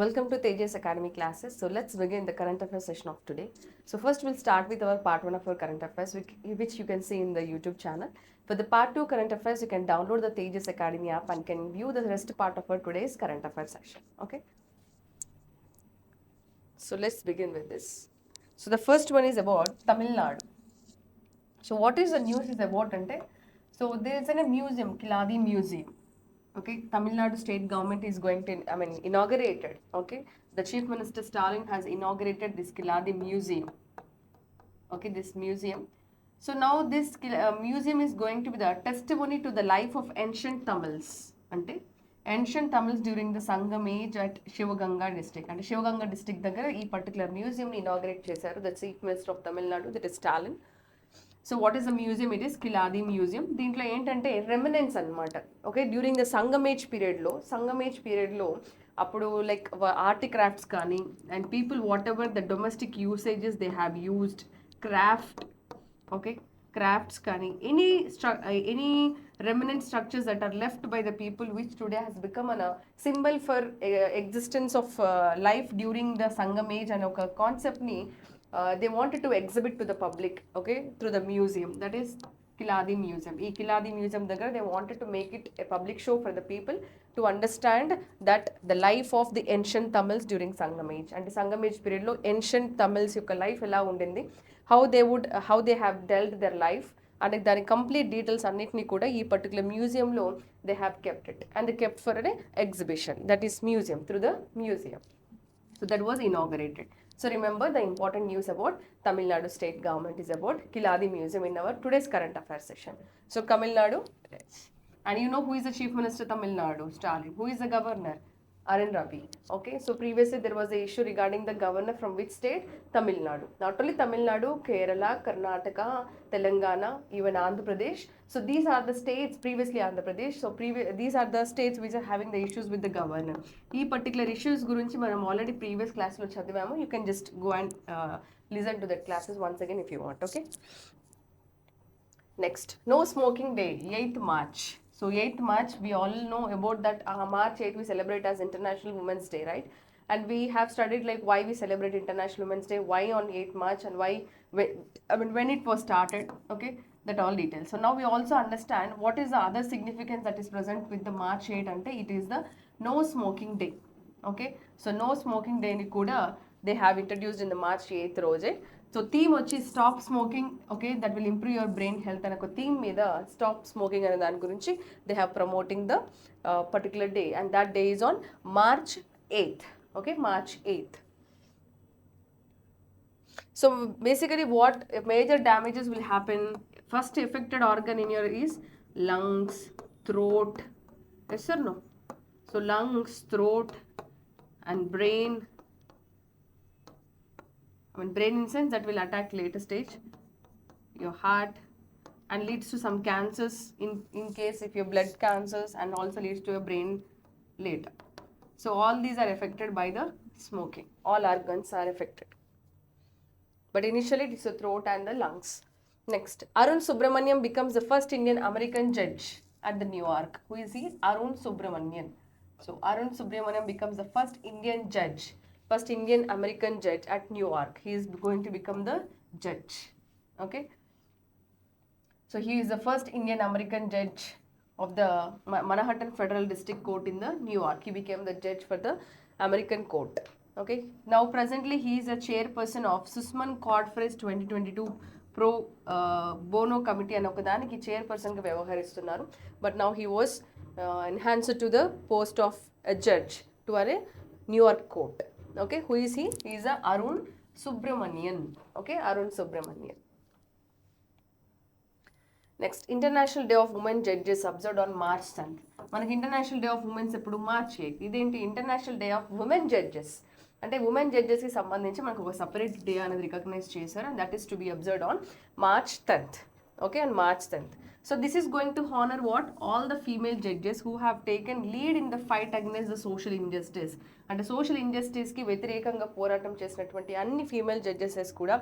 welcome to TEJAS Academy classes. So let's begin the current affairs session of today. So first we'll start with our part 1 of our current affairs, which you can see in the YouTube channel. For the part 2 current affairs, you can download the TEJAS Academy app and can view the rest part of our today's current affairs session. Okay. So let's begin with this. So the first one is about Tamil Nadu. So what is the news is about ante? So there is a museum, Kiladi Museum. Okay, Tamil Nadu state government is going to, inaugurated. Okay, the Chief Minister Stalin has inaugurated this Kiladi Museum. Okay, this museum. So now this museum is going to be the testimony to the life of ancient Tamils. Ante ancient Tamils during the Sangam age at Shivaganga district. And Shivaganga district daggara ee particular museum inaugurate chesaru. The Chief Minister of Tamil Nadu, that is Stalin. So what is the museum? It is Kiladi Museum. దీంట్లో ఏంటంటే remnants అన్నమాట. Okay, during the సంగమేజ్ పీరియడ్లో అప్పుడు like art crafts కానీ and people what ever the domestic usages they have used craft, okay, crafts కానీ any remnant structures that are left by the people which today has become a symbol for existence of life during the Sangam age and ఒక concept ని they wanted to exhibit to the public, okay, through the museum, that is Kiladi Museum. Ee Kiladi Museum daggara they wanted to make it a public show for the people to understand that the life of the ancient Tamils during Sangam age. And Sangam age period lo ancient Tamils yokka life ela undindi, how they have dealt their life, and దాని complete details అన్నిటిని కూడా ఈ particular మ్యూజియంలో they have kept it and they kept for an exhibition, that is museum, through the museum. So that was inaugurated. So remember the important news about Tamil Nadu state government is about Kiladi Museum in our today's current affairs session. So Tamil Nadu, and you know who is the Chief Minister Tamil Nadu? Stalin. Who is the governor? Arun Ravi. Okay, so previously there was a issue regarding the governor from which state? Tamil Nadu. Not only Tamil Nadu, Kerala, Karnataka, Telangana, even Andhra Pradesh. So these are the states, previously Andhra Pradesh. So these are the states which are having the issues with the governor. Ee particular issues gurinchi manam already previous class lo chadivamu. You can just go and listen to that classes once again if you want. Okay. Next, no smoking day, 8th March. So 8th March, we all know about that March 8th we celebrate as International Women's Day, right? And we have studied like why we celebrate International Women's Day, why on 8th March and why, when it was started, okay, that all details. So now we also understand what is the other significance that is present with the March 8th ante, it is the no smoking day, okay? So no smoking day ni kuda they have introduced in the March 8th roje. So theme వచ్చి stop smoking, okay, that will improve your brain health అనే ఒక theme మీద stop smoking అనే దాని గురించి they have promoting the particular day and that day is on March 8th, okay, March 8th. So basically what major damages will happen, first affected organ in your is lungs, throat, yes or no? So lungs, throat and brain. Brain in sense that will attack later stage, your heart, and leads to some cancers in case if your blood cancers, and also leads to your brain later. So all these are affected by the smoking. All organs are affected. But initially it is the throat and the lungs. Next, Arun Subramanian becomes the first Indian American judge at the New York. Who is he? Arun Subramanian. So Arun Subramanian becomes the first Indian judge, first Indian American judge at New York. He is going to become the judge. Okay. So he is the first Indian American judge of the Manhattan Federal District Court in the New York. He became the judge for the American court. Okay. Now presently he is a chairperson of Sussman Conference 2022 Pro Bono Committee and okadaniki chairperson ga vyavaharistunaru. But now he was enhanced to the post of a judge to a New York court. Okay, who is he? He is a Arun Subramanian. Okay, Arun Subramanian. Next, International Day of Women Judges observed on March 10th. మనకి international day of women's ఎప్పుడు March 8th. ఇదేంటి international day of women judges అంటే women జడ్జెస్కి సంబంధించి మనకు ఒక separate day అనేది recognise చేశారు, and that is to be observed on March 10th. Okay, and March 10th. So this is going to honor what? All the female judges who have taken lead in the fight against the social injustice. అంటే social ఇంజస్టిస్కి వ్యతిరేకంగా పోరాటం చేసినటువంటి అన్ని female జడ్జెసెస్ కూడా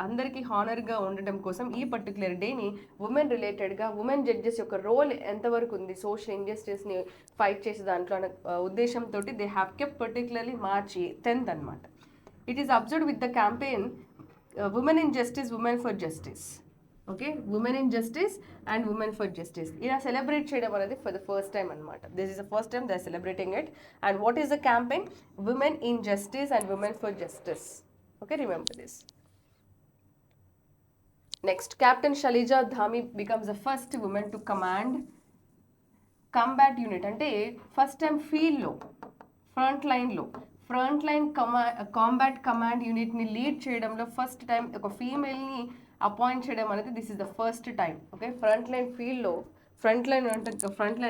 అందరికీ హానర్గా ఉండటం కోసం ఈ పర్టికులర్ డేని ఉమెన్ రిలేటెడ్గా ఉమెన్ జడ్జెస్ యొక్క రోల్ ఎంతవరకు ఉంది సోషల్ ఇంజస్టిస్ని ఫైట్ చేసే దాంట్లో అనే ఉద్దేశంతో they have kept particularly March 10th అనమాట. It is observed with the campaign women in justice, women for justice. Okay, women in justice and women for justice ఇలా celebrate చేయడం అనేది ఫర్ ద ఫస్ట్ టైం అనమాట. This is the first time they are celebrating it. And what is the campaign? Women in justice and women for justice. Okay, remember this. Next, captain Shaliza Dhami becomes the first women to command combat unit. అంటే first time ఫీల్డ్లో, front లైన్లో combat command యూనిట్ని lead చేయడంలో first time ఒక ఫీమేల్ని appoint చేయడం అనేది this is the first time. Okay, front line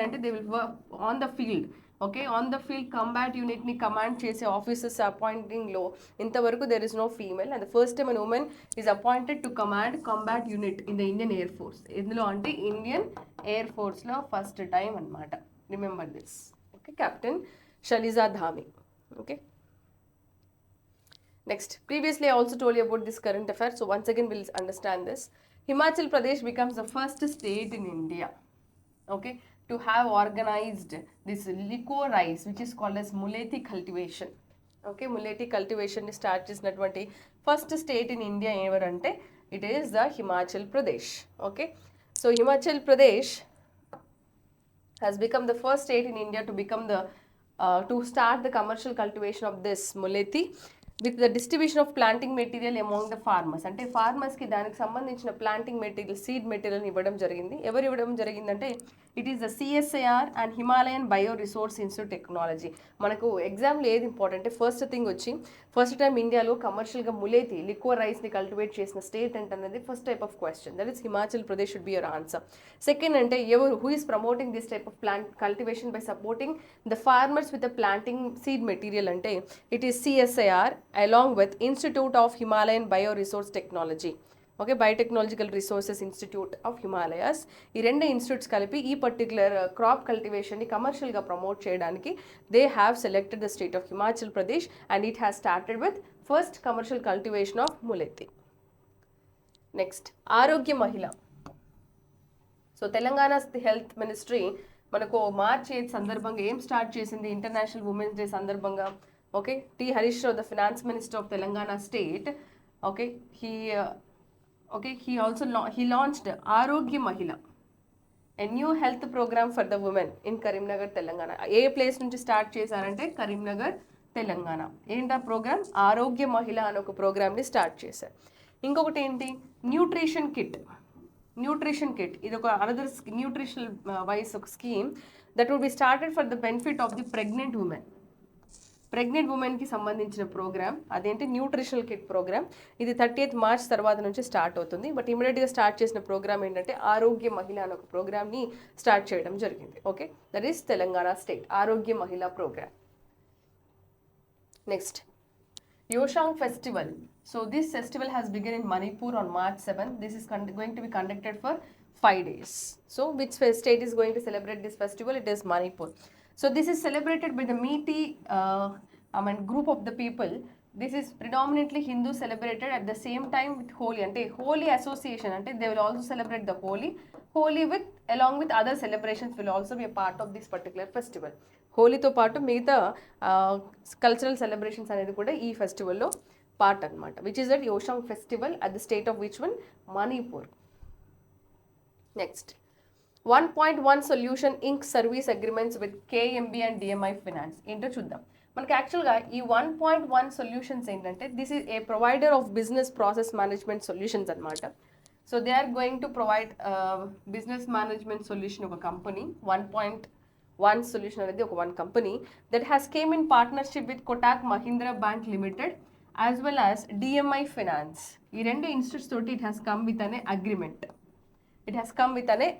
అంటే they will work on the field. Okay, on the field combat యూనిట్ని కమాండ్ చేసే ఆఫీసర్స్ అపాయింటింగ్లో ఇంతవరకు there is no female. And the first time an women is appointed to command combat unit in the Indian air force. ఎందులో అంటే Indian air ఫోర్స్లో first time అనమాట. Remember this. Okay, captain Shaliza Dhami. Okay, next, previously I also told you about this current affair, so once again we'll understand this. Himachal Pradesh becomes the first state in India, okay, to have organized this licorice which is called as mulethi cultivation. Okay, mulethi cultivation ni start chesinatuvanti first state in India evarante it is the Himachal Pradesh. Okay, so Himachal Pradesh has become the first state in India to become the to start the commercial cultivation of this mulethi with the distribution of planting material among the farmers. అంటే ఫార్మర్స్కి దానికి సంబంధించిన planting material, seed మెటీరియల్ని ఇవ్వడం జరిగింది. ఎవరు ఇవ్వడం జరిగిందంటే it is the CSIR and Himalayan bio resource institute technology. మనకు ఎగ్జామ్లో ఏది ఇంపార్టెంట్, ఫస్ట్ థింగ్ వచ్చి ఫస్ట్ టైం ఇండియాలో కమర్షియల్గా ములేతి లిక్వర్ రైస్ని కల్టివేట్ చేసిన స్టేట్ అంటే అనేది first type of question. That is Himachal Pradesh should be your answer. Second అంటే ఎవరు, who is promoting this type of plant cultivation by supporting the farmers with the planting seed material అంటే it is CSIR along with Institute of Himalayan Bioresource Technology. Okay, biotechnological resources institute of Himalayas. ఈ రెండు institutes కలిపి ఈ particular crop కల్టివేషన్ని కమర్షియల్గా promote చేయడానికి they have selected the state of Himachal Pradesh and it has started with first commercial cultivation of mulethi. Next, Arogya Mahila. So Telangana health ministry మనకు March 8 సందర్భంగా ఏం start చేసింది? ఇంటర్నేషనల్ ఉమెన్స్ డే సందర్భంగా. Okay, T Harish Rao, the finance minister of Telangana state, okay, he also launched ఆరోగ్య మహిళ, a new health program for the women in Karimnagar Telangana. A place నుంచి start చేశారంటే కరీంనగర్ తెలంగాణ. ఏంటా ప్రోగ్రామ్? ఆరోగ్య మహిళ అనే ఒక ప్రోగ్రామ్ని స్టార్ట్ చేశారు. ఇంకొకటి ఏంటి? Nutrition kit. ఇది ఒక అనదర్ న్యూట్రిషనల్ వైస్ ఒక scheme that would be started for the benefit of the pregnant ఉమెన్కి సంబంధించిన ప్రోగ్రామ్. అదేంటి? Nutritional kit programme. ఇది 30th మార్చ్ తర్వాత నుంచి స్టార్ట్ అవుతుంది. బట్ ఇమీడియట్గా స్టార్ట్ చేసిన ప్రోగ్రామ్ ఏంటంటే ఆరోగ్య మహిళ అనే ఒక ప్రోగ్రామ్ని స్టార్ట్ చేయడం జరిగింది. Okay, that is Telangana state Arogya Mahila programme. Next, Yushang Festival. So this festival has begun in Manipur on March 7th. This is going to be conducted for 5 days. So which state is going to celebrate this festival? It is Manipur. So this is celebrated by the meaty group of the people. This is predominantly Hindu celebrated at the same time with Holi. Ante Holi association, ante they will also celebrate the Holi with along with other celebrations will also be a part of this particular festival. హోలీతో పాటు మిగతా cultural celebrations అనేది కూడా ఈ ఫెస్టివల్లో part అనమాట. Which is that Yaoshang festival at the state of which one? Manipur. Next, 1.1 solution Inc service agreements with KMB and DMI finance. ఏంటో చూద్దాం. మనకి యాక్చువల్గా ఈ 1.1 సొల్యూషన్స్ ఏంటంటే this is a provider of business process management solutions అనమాట. So they are going to provide business management solution ఒక company. 1.1 solution అనేది ఒక one company that has came in partnership with Kotak Mahindra Bank Limited as well as DMI Finance. ఈ రెండు institutes తోటి it has come with an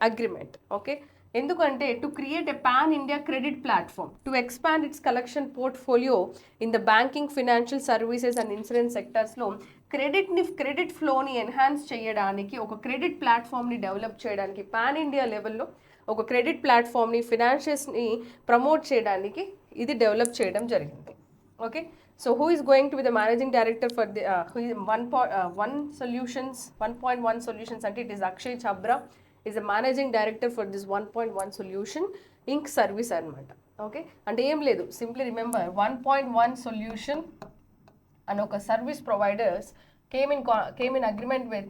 agreement. Okay, ఎందుకంటే to create a pan India credit platform to expand its collection portfolio in the banking, financial services and insurance సెక్టర్స్లో credit ఫ్లోని enhance చేయడానికి, ఒక credit ప్లాట్ఫామ్ని develop చేయడానికి, pan India లెవెల్లో ఒక credit ప్లాట్ఫామ్ని, ఫినాన్షియల్స్ని promote చేయడానికి ఇది డెవలప్ చేయడం జరిగింది. Okay, so who is going to be the managing director for the 1.1 solutions అంటే it is Akshay Chhabra is the managing director for this 1.1 solution Inc service అనమాట. ఓకే, అంటే ఏం లేదు, సింప్లీ రిమెంబర్ 1.1 సొల్యూషన్ and ఒక service providers came in agreement with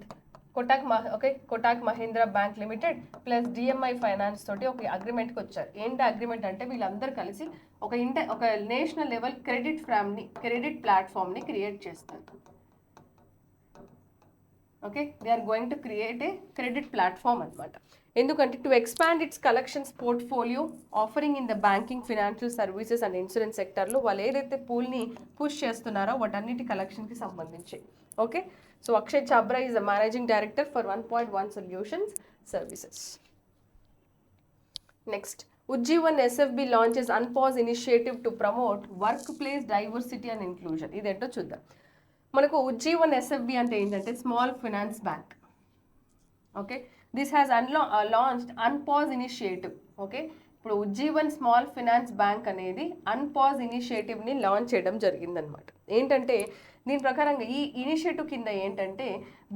Kotak Mahindra Bank Limited plus DMI finance తోటి ఒక అగ్రిమెంట్కి వచ్చారు. ఏంటి అగ్రిమెంట్ అంటే వీళ్ళందరూ కలిసి ఒక నేషనల్ లెవెల్ క్రెడిట్ ప్లాట్ఫామ్ని క్రియేట్ చేస్తారు. Okay, they are going to create a credit platform అనమాట. ఎందుకంటే to expand its collections portfolio offering in the banking, financial services and insurance సెక్టర్లో వాళ్ళు ఏదైతే పూల్ని పుష్ చేస్తున్నారో వాటన్నిటి కలెక్షన్కి సంబంధించి. Okay, so Akshay Chhabra is the managing director for 1.1 solutions services. Next, Ujjivan SFB launches unpause initiative to promote work place diversity and inclusion. ఇదేంటో చూద్దాం. మనకు ఉజ్జీవన్ ఎస్ఎఫ్బి అంటే ఏంటంటే small finance bank. Okay, this has launched unpause initiative. Okay, ఇప్పుడు Ujjivan small finance bank అనేది అన్పాజ్ ఇనిషియేటివ్ని launch చేయడం జరిగిందనమాట. ఏంటంటే దీని ప్రకారంగా ఈ ఇనిషియేటివ్ కింద ఏంటంటే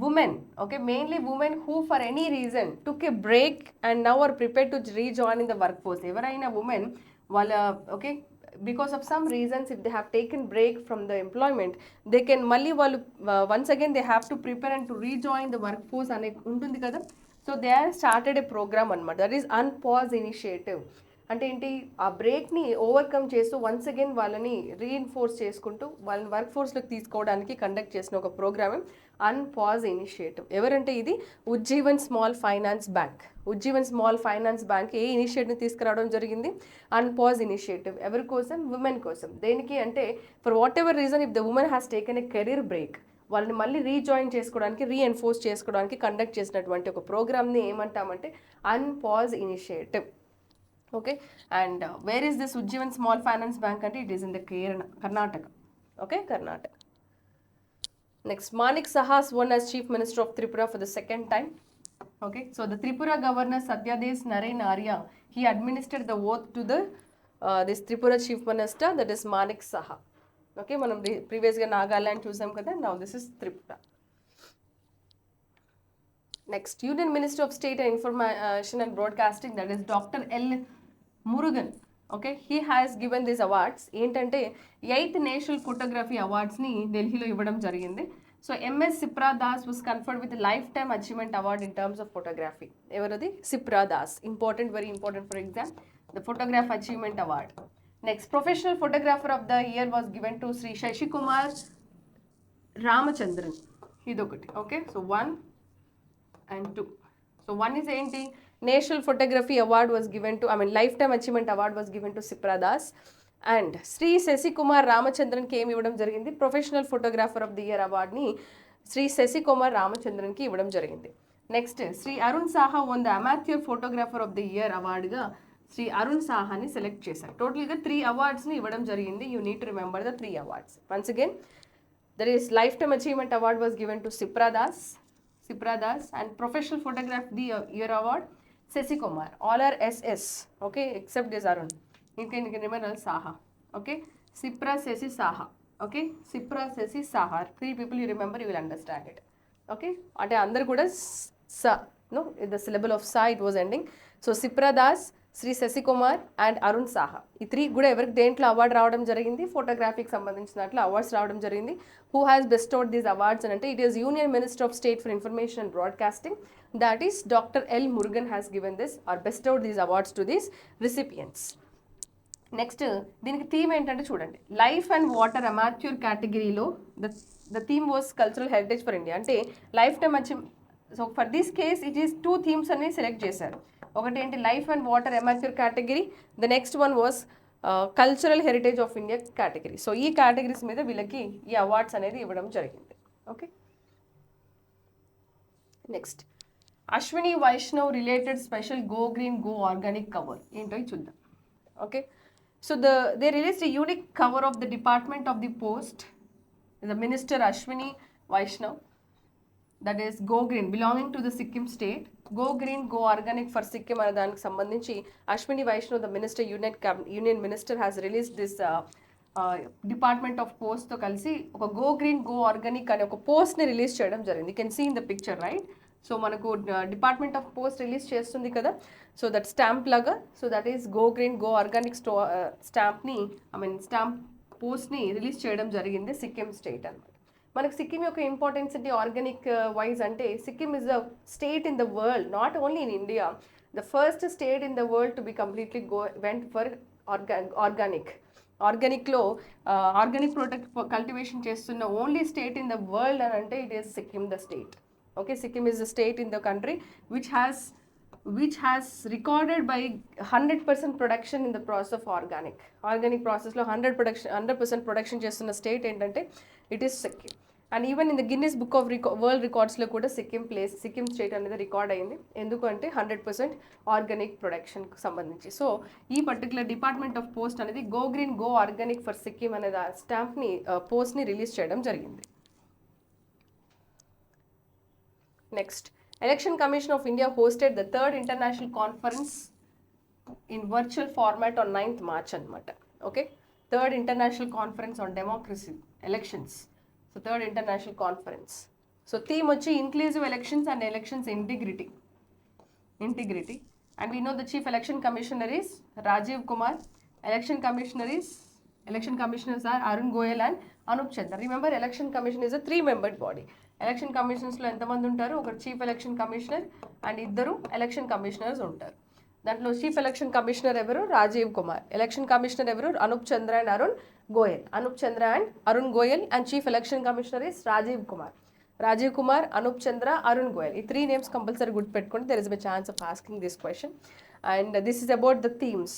women, okay, mainly women who for any reason took a break and now are prepare to rejoin in the work force. ఎవరైనా ఉమెన్ వాళ్ళ okay because of some reasons if they have taken break from the employment they can మళ్ళీ వాళ్ళు once again they have to prepare and to rejoin the workforce అనే ఉంటుంది కదా. So they are started a programme అనమాట, that is unpause initiative. అంటే ఏంటి, ఆ బ్రేక్ని ఓవర్కమ్ చేస్తూ వన్స్ అగైన్ వాళ్ళని రీఇన్ఫోర్స్ చేసుకుంటూ వాళ్ళని వర్క్ ఫోర్స్లోకి తీసుకోవడానికి కండక్ట్ చేసిన ఒక ప్రోగ్రామే అన్పాజ్ ఇనిషియేటివ్. ఎవరంటే ఇది Ujjivan small finance bank. Ujjivan small finance bank ఏ ఇనిషియేటివ్ని తీసుకురావడం జరిగింది? Unpause initiative. ఎవరి కోసం? ఉమెన్ కోసం. దేనికి అంటే for whatever reason if the women has taken a career break, వాళ్ళని మళ్ళీ రీజాయిన్ చేసుకోవడానికి, రీఎన్ఫోర్స్ చేసుకోవడానికి కండక్ట్ చేసినటువంటి ఒక ప్రోగ్రామ్ని ఏమంటామంటే unpause initiative. Okay, and where is this Ujjivan small finance bank అంటే it is in the Karnataka. Okay, Karnataka. Next, Manik Saha won as Chief Minister of Tripura for the second time. Okay, so the Tripura Governor Satyadesh Narain Arya, he administered the oath to the this Tripura Chief Minister, that is Manik Saha. Okay, మనం ప్రీవియస్గా నాగాల్యాండ్ చూసాం కదా, now this is Tripura. Next, union minister of state and information and broadcasting, that is doctor L Murugan. Okay, he has given these awards. ఏంటంటే 8th national photography అవార్డ్స్ని ఢిల్లీలో ఇవ్వడం జరిగింది. So Ms Sipra Das was conferred with life time achievement award in terms of photography. ఎవరది? Sipra Das. Important, very important for exam, the photograph achievement award. Next, professional photographer of the year was given to Shri Sasikumar Ramachandran. ఇదొకటి. Okay, so 1 and 2. So 1 is ఏంటి? National photography award was given to life time achievement award was given to Sipra Das. And Shri Sasikumar రామచంద్రన్కి ఏమి ఇవ్వడం జరిగింది? Professional photographer of the year అవార్డ్ని శ్రీ శశికుమార్ రామచంద్రన్కి ఇవ్వడం జరిగింది. Next, Shri Arun Saha won the amateur photographer of the year అవార్డుగా శ్రీ అరుణ్ సాహాని సెలెక్ట్ చేశారు. టోటల్గా 3 అవార్డ్స్ని ఇవ్వడం జరిగింది. You need to remember the 3 awards. Once again, there is life time achievement award was given to Sipra Das and professional photograph the year award Sesi Kumar. All are SS. Okay, except this Arun. You can remember Saha. Okay, Sipra Sesi Saha. Okay, Sipra Sesi Saha. 3 people you remember, you will understand it. Okay, ante andaru kuda sa, no, the syllable of sa it was ending. So Sipra Das, Shri Shashikumar and Arun Saha, ఈ 3 కూడా ఎవరికి దేంట్లో award రావడం జరిగింది? ఫోటోగ్రఫీకి సంబంధించినట్లు awards రావడం జరిగింది. Who has bestowed these awards అని అంటే it is union minister of state for information and broadcasting, that is doctor L Murugan has given this or bestowed these awards to these recipients. Next, దీనికి theme ఏంటంటే చూడండి, life and water amateur కేటగిరీలో the theme was cultural heritage for India. అంటే life time achieve. So for this case it is 2 themes అనేవి select చేశారు. ఒకటి ఏంటి? Life and water amateur category. The next one was cultural heritage of India category. So ఈ categories మీద వీళ్ళకి ఈ awards అనేది ఇవ్వడం జరిగింది. Okay, next, Ashwini Vaishnaw related special go green go organic cover ఏంటో చూద్దాం. Okay, so they released a unique cover of the Department of the Post, the Minister Ashwini Vaishnav, that is Go Green belonging to the Sikkim state. Go Green Go Organic for Sikkim అనే దానికి సంబంధించి Ashwini Vaishnaw the minister union minister has release this department of పోస్ట్తో కలిసి ఒక go green go organic అనే ఒక పోస్ట్ని release చేయడం జరిగింది. You can see in the picture right. So మనకు డిపార్ట్మెంట్ ఆఫ్ పోస్ట్ రిలీజ్ చేస్తుంది కదా, సో దట్ స్టాంప్ లాగా, so that is go green go organic స్టాంప్ని స్టాంప్ పోస్ట్ని రిలీజ్ చేయడం జరిగింది సిక్కిం స్టేట్ అనమాట. మనకు సిక్కిం యొక్క ఇంపార్టెన్స్ ఏంటి ఆర్గానిక్ వైజ్ అంటే, Sikkim is the state in the world, not only in India, the first state in the world to be completely went for ఆర్గానిక్లో ఆర్గానిక్ ప్రొడక్ట్ కల్టివేషన్ చేస్తున్న only state in the world అని అంటే it is Sikkim the state. Okay, Sikkim is the state in the country which has recorded by 100% production in the process of organic process lo 100% production chestunna state entante it is Sikkim. And even in the Guinness Book of World Records lo kuda Sikkim state anedi record ayindi enduku ante 100% organic production ku sambandhinchi. So ee particular department of post anedi go green go organic for Sikkim ane stamp ni post ni release cheyadam jarigindi. Next, Election Commission of India hosted the 3rd International Conference in virtual format on 9th March anamata. Okay, 3rd International Conference on Democracy, Elections. So 3rd International Conference. So theme vachi inclusive elections and elections integrity. And we know the Chief Election Commissioner is Rajiv Kumar. Election commissioners are Arun Goyal and Anup Chandra. Remember, Election Commission is a 3-membered body. Election కమిషన్స్లో ఎంతమంది ఉంటారు? ఒక chief election commissioner and 2 election commissioners ఉంటారు. దాంట్లో chief election commissioner ఎవరు? Rajiv Kumar. Election commissioner ఎవరు? Anup Chandra and Arun Goyal. And chief election commissioner is Rajiv Kumar, Anup Chandra, Arun Goyal. ఈ 3 names compulsory గుర్తుపెట్టుకోండి. There is a chance of asking this question. And this is about the themes,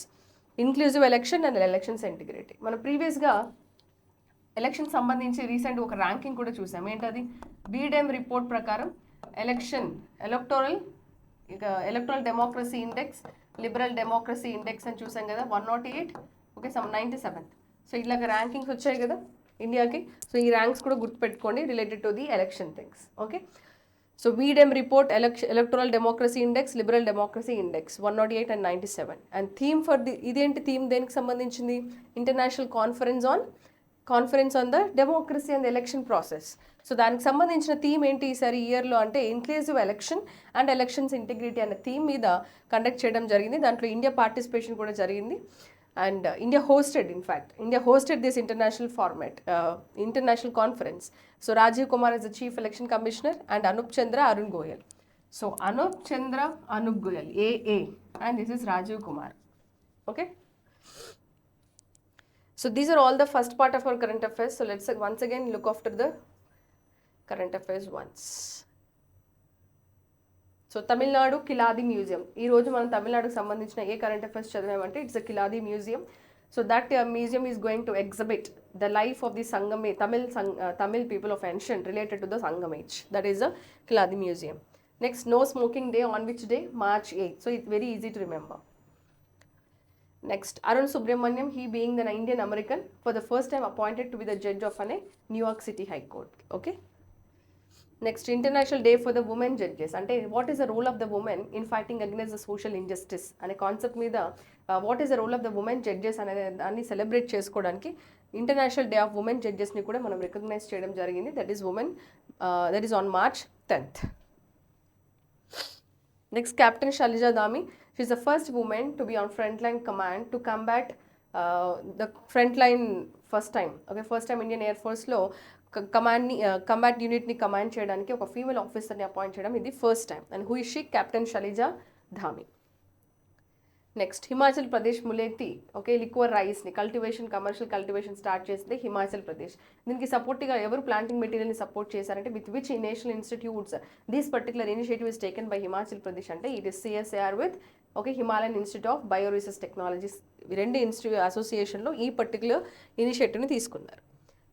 inclusive election and elections integrity. మనం ప్రీవియస్గా election సంబంధించి recent ఒక ranking కూడా చూసాం. ఏంటది? బీడెమ్ రిపోర్ట్ ప్రకారం electoral democracy index, liberal democracy index అని చూసాం కదా, 108, ఓకే, 97. సో ఇలాగ ర్యాంకింగ్స్ వచ్చాయి కదా ఇండియాకి. సో ఈ ర్యాంక్స్ కూడా గుర్తుపెట్టుకోండి related to the election things. Okay, so V-Dem report electoral democracy index, liberal democracy index 108 and 97. And theme for ఇదేంటి థీమ్, దేనికి సంబంధించింది? International conference on the democracy and election process. So దానికి సంబంధించిన theme ఏంటి ఈసారి ఇయర్లో అంటే inclusive election and elections integrity అనే థీమ్ మీద కండక్ట్ చేయడం జరిగింది. దాంట్లో ఇండియా పార్టిసిపేషన్ కూడా జరిగింది. And India hosted this international conference. So Rajiv Kumar is the chief election commissioner and Anup Chandra, Arun Goel. So Anup Chandra, Anup Goel AA, and this is Rajiv Kumar. Okay. So these are all the first part of our current affairs. So let's once again look after the current affairs once. So Tamil Nadu Keeladi museum. ఈరోజు మనం తమిళనాడుకు సంబంధించిన ఏ current affairs చదివామంటే it's a Keeladi museum. So that museum is going to exhibit the life of the Sangam Tamil people of ancient related to the Sangam age. That is a Kiladi Museum. Next, no smoking day on which day? March 8th. So it's very easy to remember. Next, Arun Subramaniam, he being an Indian American, for the first time appointed to be the judge of a New York City High Court. Okay. Next, International Day for the Women Judges. Ante, what is the role of the woman in fighting against the social injustice? Ane concept meeda, what is the role of the women judges ani celebrate chesukodaniki International Day of Women Judges ni kuda manam recognize cheyadam jarigindi. That is on March 10th. Next, Captain Shalija Dhami. She is the first woman to be on Frontline Command to combat the Frontline first time Indian Air Force lo combat unit ni command cheyadaniki oka female officer ni appoint cheyadam idi first time. And who is she? Captain Shalija Dhami. Next, Himachal Pradesh Muleti, okay, liquor rice ni commercial cultivation start chesindi Himachal Pradesh. Diniki support ga evaru planting material ni support chesarante, with which national institutes this particular initiative is taken by Himachal Pradesh ante it is CSIR with Himalayan Institute of Bioresource Technologies. Rendu institute association lo ee particular initiative ni తీసుకున్నారు.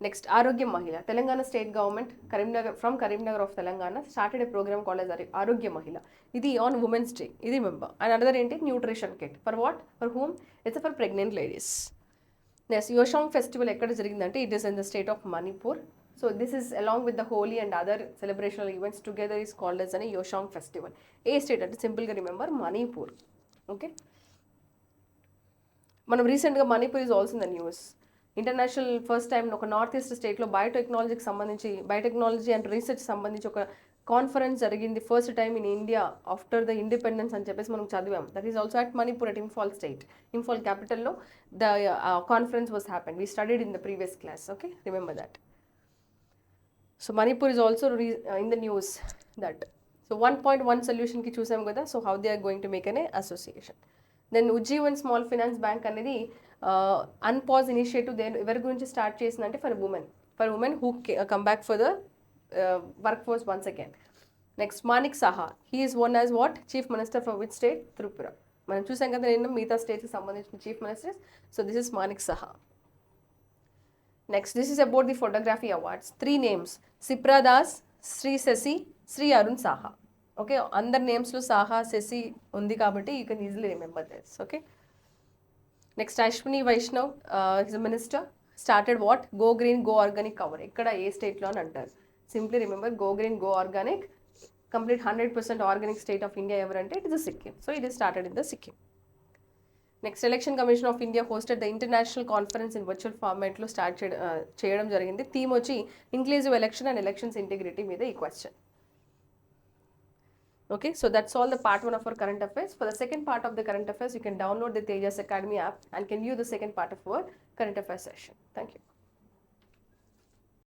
Next, Arogyam Mahila. Telangana state government, from Karimnagar of Telangana, started a program called as Arogyam Mahila. This on Women's Day. This remember. And another nutrition kit. For what? For whom? It's for pregnant ladies. Next, Yushang Festival ekkada jarigindante, it is in the state of Manipur. So this is along with the Holi and other celebrational events together is called as an Yushang Festival. A state అంటే simple గా remember Manipur. Okay. మనం రీసెంట్గా Manipur is also in the news. International first time ఒక north east స్టేట్లో బయోటెక్నాలజీకి సంబంధించి biotechnology and research సంబంధించి ఒక conference జరిగింది first time in India after the independence అని చెప్పేసి మనం చదివాం. That is also at Manipur at Imphal state, Imphal క్యాపిటల్లో the conference was happen. We studied in the previous class. Okay, remember that. So Manipur is also in the news that. So 1.1 సొల్యూషన్కి చూసాం కదా. So how they are going to make అనే association. Then Ujjivan small finance bank అనేది unpause initiative ఎవరి గురించి start చేసిందంటే for women who come back for the work force once again. Next Manik Saha, he is one as what chief minister for which state? Tripura. మనం చూసాం కదా నేను మిగతా స్టేట్స్కి సంబంధించిన chief ministers. So this is Manik Saha. Next, this is about the photography awards. 3 names: Sipra Das, Shri Sashi, Shri Arun Saha. Okay, అందరి నేమ్స్లో సాహా శశి ఉంది కాబట్టి you can easily remember this. Okay. Next, Ashwini Vaishnaw his minister started what? Go green go organic cover. ఇక్కడ ఏ స్టేట్లో అని అంటారు? Simply remember go green go organic. Complete 100% organic state of India ఎవరంటే it is Sikkim. So it is started in the Sikkim. Next, election commission of India hosted the international conference in virtual ఫార్మాట్లో చేయడం జరిగింది. Theme వచ్చి inclusive election and elections integrity మీద ఈ question. Okay, so that's all the part 1 of our current affairs. For the second part of the current affairs, you can download the TEJAS Academy app and can view the second part of our current affairs session. Thank you.